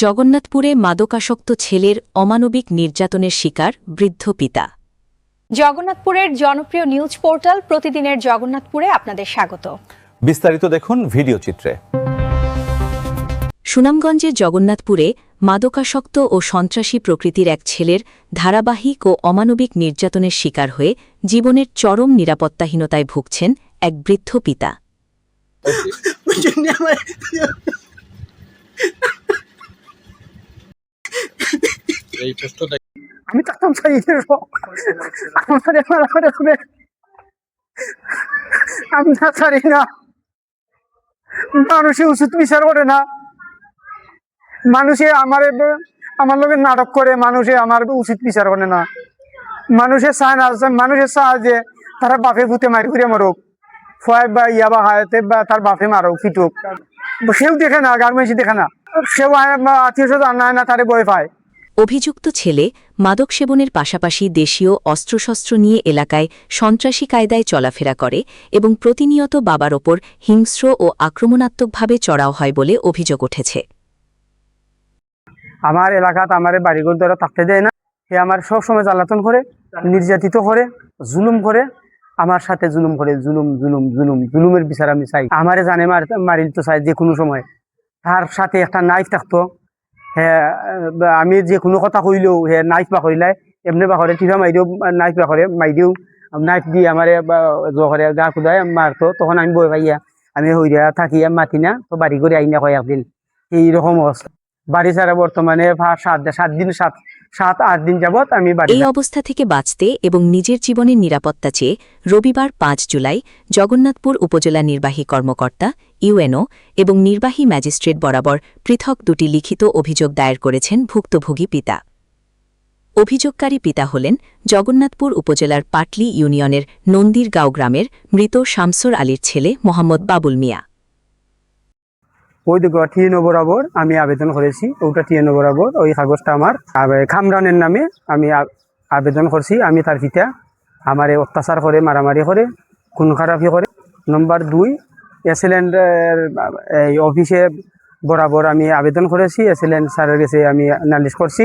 জগন্নাথপুরে মাদকাসক্ত ছেলের অমানবিক নির্যাতনের শিকার বৃদ্ধ পিতা। জগন্নাথপুরের জনপ্রিয় নিউজ পোর্টাল প্রতিদিনের জগন্নাথপুরে আপনাদের স্বাগত। বিস্তারিত দেখুন ভিডিও চিত্রে। সুনামগঞ্জের জগন্নাথপুরে মাদকাসক্ত ও সন্ত্রাসী প্রকৃতির এক ছেলের ধারাবাহিক ও অমানবিক নির্যাতনের শিকার হয়ে জীবনের চরম নিরাপত্তাহীনতায় ভুগছেন এক বৃদ্ধ পিতা। আমি থাকতাম আমি না ছাড়ি না, মানুষে উচিত বিচার করে না, মানুষে আমার লোকের নাটক করে, মানুষে আমার উচিত বিচার করে না। মানুষে চায় না, মানুষের চায় যে তারা বাপে ভূতে মারি ঘুরে মারুক, ফয় বা ইয়া বা হায়াতে বা তার বাপে মারুক ফিটুক, সেও দেখে না, গার্মেন্টস দেখে না, সেও আত্মীয় স্বজন আনায় না, তারে ভয় পায়। অভিযুক্ত ছেলে মাদক সেবনের পাশাপাশি দেশীয় অস্ত্রশস্ত্র নিয়ে এলাকায় সন্ত্রাসী কায়দায় চলাফেরা করে এবং প্রতিনিয়ত বাবার ওপর হিংস্র ও আক্রমণাত্মকভাবে চড়াও হয় বলে অভিযোগ উঠেছে। আমার এলাকাত আমার বাড়িঘর দ্বারা থাকতে দেয় না, সে আমার সবসময় জ্বালাতন করে, নির্যাতিত করে, জুলুম করে, আমার সাথে জুলুম করে, জুলুমের বিচার আমি চাই। আমারে জানে মারিল তো চাই যে কোনো সময়। তার সাথে একটা নাইফ থাকতো, হ্যাঁ আমি যে কোনো কথা কইলেও হ্যাঁ নাইফ বাকরিলাই এমনি বাকরে টিফা মাইদিও, নাইফ বাকরে মাইদিও, নাইফ দিয়ে আমারে জহরে গা খুদায় মারতো। তখন আমি বই পাইয়া আমি হইয়া থাকিয়া মাতি না, তো বাড়ি করে আইনা কয় একদিন। এইরকম অবস্থা। বাড়ি ছাড়া বর্তমানে 7-8 দিন যাবত আমি বাড়ি। এই অবস্থা থেকে বাঁচতে এবং নিজের জীবনের নিরাপত্তা চেয়ে রবিবার 5 জুলাই জগন্নাথপুর উপজেলা নির্বাহী কর্মকর্তা ইউএনও এবং নির্বাহী ম্যাজিস্ট্রেট বরাবর পৃথক দুটি লিখিত অভিযোগ দায়ের করেছেন ভুক্তভোগী পিতা। অভিযোগকারী পিতা হলেন জগন্নাথপুর উপজেলার পাটলি ইউনিয়নের নন্দীরগাঁও গ্রামের মৃত শামসুর আলীর ছেলে মোহাম্মদ বাবুল মিয়া। ওই টিএনও বরাবর আমি আবেদন করেছি, ওটা টিএনও বরাবর ওই কাগজটা আমার খামরানের নামে আমি আবেদন করছি। আমি তার পিতা, আমারে অত্যাচার করে, মারামারি করে, খুন খারাপি করে। নম্বর 2, এসিলেন্ট এই অফিসে বরাবর আমি আবেদন করেছি, এসিলেন্ট স্যারের কাছে আমি নালিশ করছি,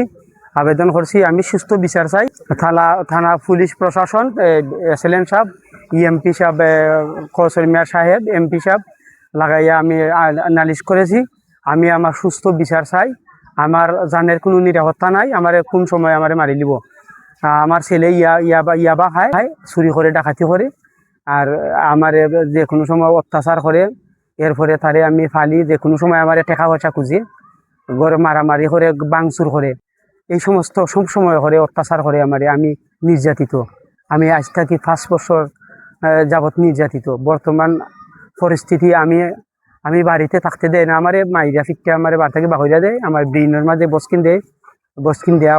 আবেদন করছি। আমি সুস্থ বিচার চাই। থানা পুলিশ প্রশাসন, এসিলেন্ট সাহেব, ইএমপি সাহেব, কৌশল মিয়া সাহেব, এমপি সাহেব লাগাইয়া আমি নালিশ করেছি। আমি আমার সুস্থ বিচার চাই। আমার জানের কোনো নিরাপত্তা নাই। আমার কোন সময় আমার মারি দিব। আমার ছেলে ইয়াবা খায়, চুরি করে, ডাকাতি করে, আর আমার যে কোনো সময় অত্যাচার করে। এরপরে তারে আমি ফালি, যে কোনো সময় আমার টাকা পয়সা খুঁজি, ঘরে মারামারি করে, বাংচুর করে, এই সমস্ত সব সময় করে অত্যাচার করে। আমি নির্যাতিত। আমি আজ থেকে 5 বছর যাবৎ নির্যাতিত। বর্তমান পরিস্থিতি আমি বাড়িতে থাকতে দেয় না, আমার মাইরা ফিটটা আমার বাড়ি থেকে বাহিরা দেয়, আমার ব্রেনের মাঝে বসকিন দেয়া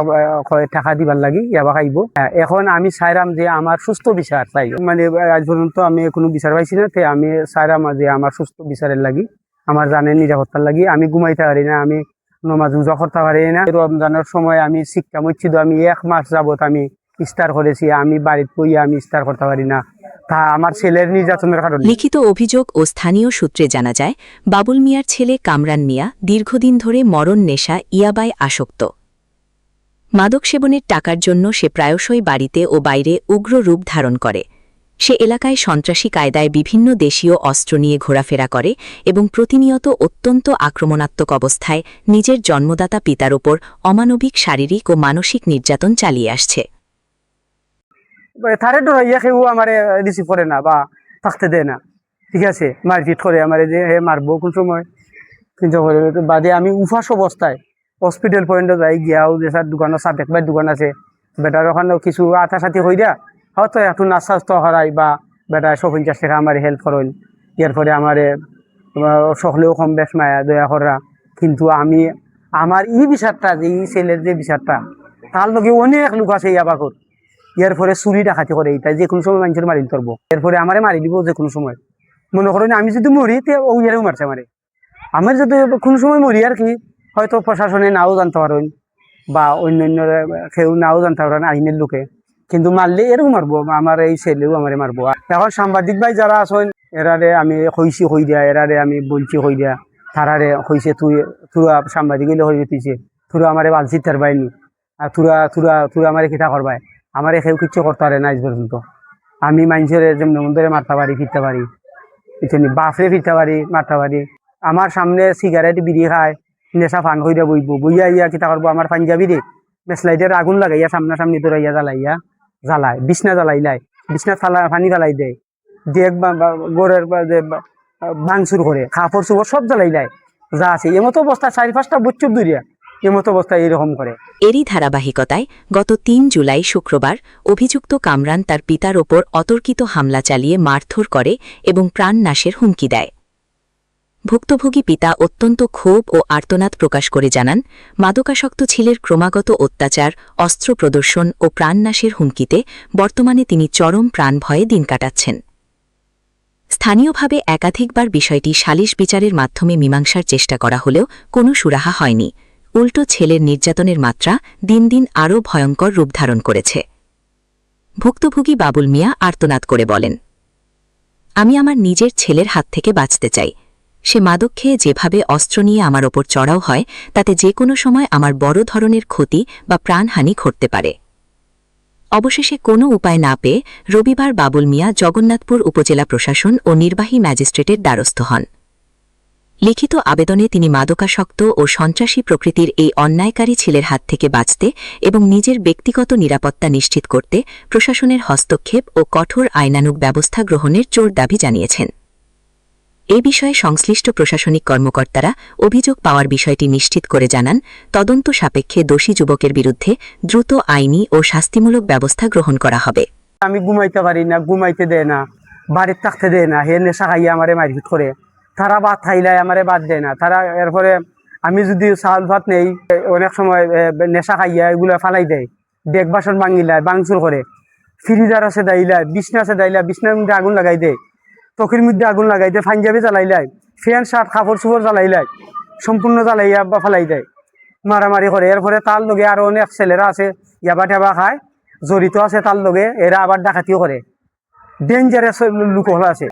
টাকা দিবার লাগি, ইয়াবা খাইব। এখন আমি চাইরাম যে আমার সুস্থ বিচার চাই। মানে আজ পর্যন্ত আমি কোনো বিচার পাইছি না, তে আমি চাইরাম যে আমার সুস্থ বিচারের লাগি, আমার জানের নিরাপত্তার লাগি। আমি ঘুমাইতে পারি না, আমি নমাজ রোজা করতে পারি না। রমজানের সময় আমি শিক্ষা মসজিদ আমি 1 মাস যাবত আমি ইফতার করেছি, আমি বাড়িতে বইয়া আমি ইফতার করতে পারি না, তা আমার ছেলের নির্যাতনের কারণে। লিখিত অভিযোগ ও স্থানীয় সূত্রে জানা যায়, বাবুল মিয়ার ছেলে কামরান মিয়া দীর্ঘদিন ধরে মরণ নেশা ইয়াবায় আসক্ত। মাদক সেবনের টাকার জন্য সে প্রায়শই বাড়িতে ও বাইরে উগ্র রূপ ধারণ করে। সে এলাকায় সন্ত্রাসী কায়দায় বিভিন্ন দেশীয় অস্ত্র নিয়ে ঘোরাফেরা করে এবং প্রতিনিয়ত অত্যন্ত আক্রমণাত্মক অবস্থায় নিজের জন্মদাতা পিতার ওপর অমানবিক শারীরিক ও মানসিক নির্যাতন চালিয়ে আসছে। তারে ডরাইয়া কেউ আমার রিসিভ করে না বা থাকতে দেয় না, ঠিক আছে, মারপিট করে আমার, যে হে মারবো কোন সময়। কিন্তু বাদে আমি উপাস অবস্থায় হসপিটাল পয়েন্টে যাই, গিয়াও যে স্যার দোকানের সাথে একবার দোকান আছে, বেটার ওখানেও কিছু আঠা সাথী হয়ে দেয়া, হয়তো একটু নাস্তা হারাই বা বেটা 150 টাকা আমার হেল্প করেন। এরপরে আমার সকলেও কম বেশ মায়া দয়া করা। কিন্তু আমি আমার বিচারটা, যে ছেলের যে বিচারটা, তার লগে অনেক লোক আছে ইয়াবাকর। এরপরে চুরি ডাকাতি করে, এটা যে কোনো সময় মানুষের মারি ধরবো, এরপরে আমারে মারি দিব যে কোনো সময়। মনে করেন আমি যদি মরি, তে ও ইয়ারেও মারছে আমারে। আমার যদি কোনো সময় মরি আর কি, হয়তো প্রশাসনে নাও জানতে পারেন বা অন্যান্য কেউ নাও জানতে পারেন, আইনের লোকে, কিন্তু মারলে এরকম মারবো, আমার এই ছেলেও আমারে মারবো। এখন সাংবাদিক ভাই যারা আছেন, এরারে আমি কইছি হই দিয়া, এরারে আমি বলছি হই দিয়া, তারারে হয়েছে তুরা সাংবাদিক হইলে হয়ে তুইছে তুরা আমারে বালছি তার বাইনি আর তুরা আমারে খিতা করবাই আমারে কেউ কিচ্ছু করতে পারে না আজ পর্যন্ত। আমি মানুষের যেমন ধরে মারতে পারি ফিরতে পারি, বাফরে ফিরতে পারি মারতে পারি। আমার সামনে সিগারেট বিড়ি খায়, নেশা ফান হইয়া বইয়া ইয়া কিতা করবো, আমার পাঞ্জাবি রে মেসলাইটের আগুন লাগাইয়া সামনাসামনি দৌড়াইয়া জ্বালাই বিছনা জ্বালাইলাই, বিছনা পানি ফেলাই দেয়, দেখ গড়ের ভাঙচুর করে, কাপড় চোপড় সব জ্বালাইলাই যা আছে। এমতো অবস্থা 4-5টা বছর দূরিয়া এমতো অবস্থা এরকম করে। এরই ধারাবাহিকতায় গত ৩ জুলাই শুক্রবার অভিযুক্ত কামরান তার পিতার ওপর অতর্কিত হামলা চালিয়ে মারধর করে এবং প্রাণনাশের হুমকি দেয়। ভুক্তভোগী পিতা অত্যন্ত ক্ষোভ ও আর্তনাদ প্রকাশ করে জানান, মাদকাসক্ত ছেলের ক্রমাগত অত্যাচার, অস্ত্র প্রদর্শন ও প্রাণনাশের হুমকিতে বর্তমানে তিনি চরম প্রাণভয়ে দিন কাটাচ্ছেন। স্থানীয়ভাবে একাধিকবার বিষয়টি সালিশ বিচারের মাধ্যমে মীমাংসার চেষ্টা করা হলেও কোনো সুরাহা হয়নি। উল্টো ছেলের নির্যাতনের মাত্রা দিন দিন আরও ভয়ঙ্কর রূপ ধারণ করেছে। ভুক্তভোগী বাবুল মিয়া আর্তনাদ করে বলেন, আমি আমার নিজের ছেলের হাত থেকে বাঁচতে চাই। সে মাদক খেয়ে যেভাবে অস্ত্র নিয়ে আমার ওপর চড়াও হয়, তাতে যে কোনো সময় আমার বড় ধরনের ক্ষতি বা প্রাণহানি ঘটতে পারে। অবশেষে কোনো উপায় না পেয়ে রবিবার বাবুল মিয়া জগন্নাথপুর উপজেলা প্রশাসন ও নির্বাহী ম্যাজিস্ট্রেটের দ্বারস্থ হন। লিখিত আবেদনে তিনি মাদকাসক্ত ও সন্ত্রাসী প্রকৃতির এই অন্যায়কারী ছেলের হাত থেকে বাঁচতে এবং নিজের ব্যক্তিগত নিরাপত্তা নিশ্চিত করতে প্রশাসনের হস্তক্ষেপ ও কঠোর আইনানুগ ব্যবস্থা গ্রহণের জোর দাবি জানিয়েছেন। এ বিষয়ে সংশ্লিষ্ট প্রশাসনিক কর্মকর্তারা অভিযোগ পাওয়ার বিষয়টি নিশ্চিত করে জানান, তদন্ত সাপেক্ষে দোষী যুবকের বিরুদ্ধে দ্রুত আইনি ও শাস্তিমূলক ব্যবস্থা গ্রহণ করা হবে। আমি ঘুমাইতে পারি না, ঘুমাইতে দেয় না, বাড়ির থাকতে দেয় না, হে নেশা খাইয়া আমারে মারপিট করে। তারা ভাত খাইলে আমারে বাদ দেয় না। তারা এরপরে আমি যদি চাউল ভাত নেই, অনেক সময় নেশা খাইয়া এগুলো ফালাই দেয়, ডেক বাসন ভাঙিলায়, ভাঙচুর করে, ফ্রিজার আছে দাইলায়, বিছনা আছে দাইলায়, বিছনার মধ্যে আগুন লাগাই দেয়, চকির মধ্যে আগুন লাগাই দেয়, পাঞ্জাবি জ্বালাইলায়, ফ্যান শার্ট কাপড় চোপড় জ্বালাইলায়, সম্পূর্ণ জ্বালাইয়া বা ফালাই দেয়, মারামারি করে। এরপরে তার লগে আরো অনেক ছেলেরা আছে ইয়াবা টেবা খায়, জড়িত আছে তার লগে, এরা আবার ডাকাতিও করে। ডেঞ্জারাস লোক হল আছে।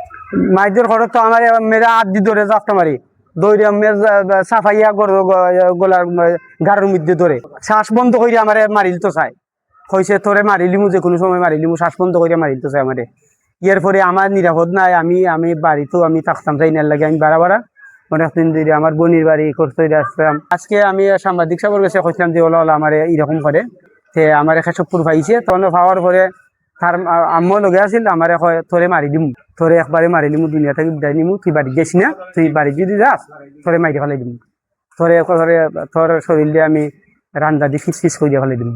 মাইদের ঘরত তো আমার মেয়েরা হাত দি ধরে জাপটা মারি দৌড়ে সাফাইয়া গলার গাড়ের মধ্যে ধরে শ্বাস বন্ধ করে আমার মারিল তো চাই, হয়েছে তোরে মারিলিমু, যে কোনো সময় মারিলিমু, শ্বাস বন্ধ করে মারিল তো চাই আমারে। এরপরে আমার নিরাপদ নাই, আমি বাড়িতেও আমি থাকতাম চাই না লাগে। আমি বাড়া অনেকদিন ধরে আমার বোনির বাড়ি করতে আসতাম। আজকে আমি সাংবাদিক সাহেবের কাছে কইছিলাম যে ওলা আমার এরকম করে, সে আমার এখানে সব পাইছে। তখন পাওয়ার পরে তার আম্মু লগে আছিল, আমার তোরে মারি দিমু, তোরে একবারে মারি দিমু, দুনিয়া থেকে বিদায় নিমু, তুই বাড়ি গেছি না, তুই বাড়ি যদি যাস তোরে মাইরে ফেলাই দিমু, তোর শরীর দিয়ে আমি রান্দা দিয়ে ফিস করে দিয়ে ফেলাই দিমু।